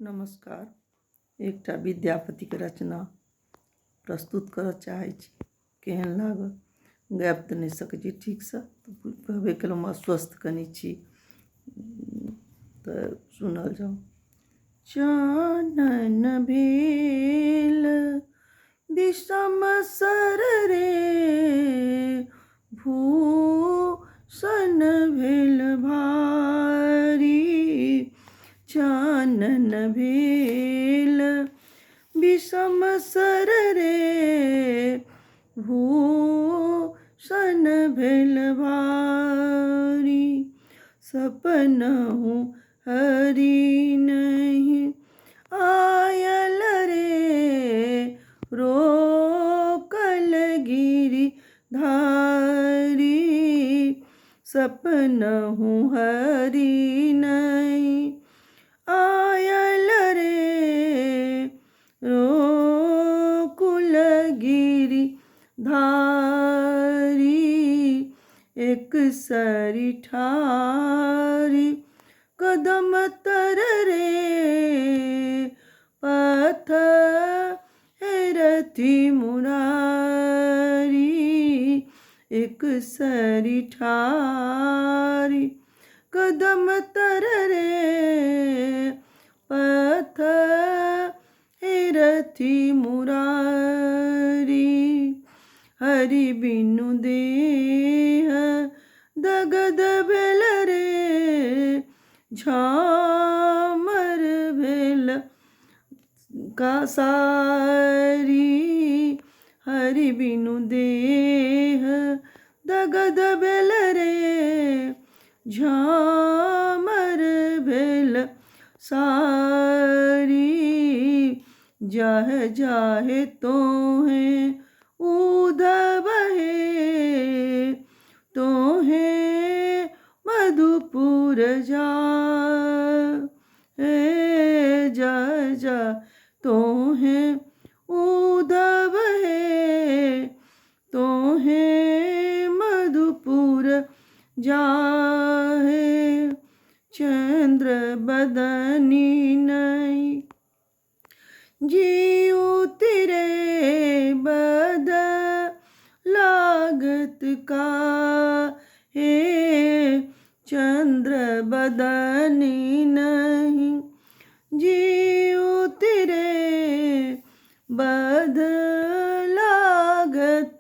नमस्कार। एकटा विद्यापति के रचना प्रस्तुत करऽ चाहै छी। केहन लागल? गाबि तऽ नहि सकै छी ठीकसँ, तऽ कहबे केलहुँ हम अस्वस्थ कनि छी, तऽ सुनल जाउ। चानन भेल विषम सर रे, भूषण भेल भारी। चानन भेल विषम सर रे, भूषण भेल भारी। सपनहुँ हरि नहीं आयल रे, रोकल गिरिधारी। सपनहुँ हरि नहीं आयल रे, रोकुल गिरिधारी। एक सरी ठारी कदम तर रे, पथ हेरथि मुरारी। एक सरी ठारी कदम तर रे, पथ हेरथि मुरारी। हरि बिनु देह दगद भेल रे, झामर भेल कासारी। हरि बिनु देह दगद भेल रे, झामर भेल सारी। जाहे जाहे तोहे उधव हे, तोहे मधुपुर जा हे। जा जा तोहे उधव हे, तोहे मधुपुर जाहे। चंद्र बदनी नहीं जीऊ तेरे, बद लागत का हे। चंद्र बदनी नहीं जीऊ तेरे, बद लागत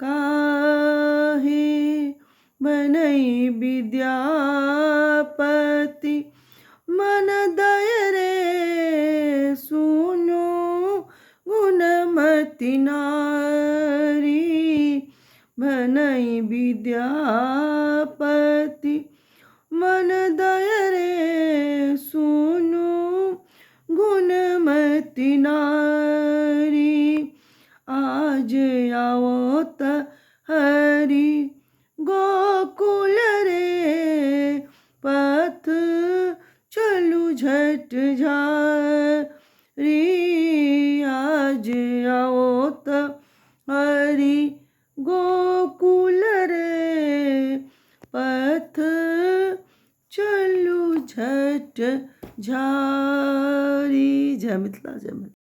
काहे। बनई विद्यापति मन दय रे, सुनो गुणमति नारी। बनई विद्यापति मन दय रे, सुनो गुणमति नारी। आज आओ त हरि गोकुल रे, पथ चलू झट झारी। आज आओ त हरि गोकुल रे, पथ चलू झट झारी। जय मिथिला, जय मिथिला।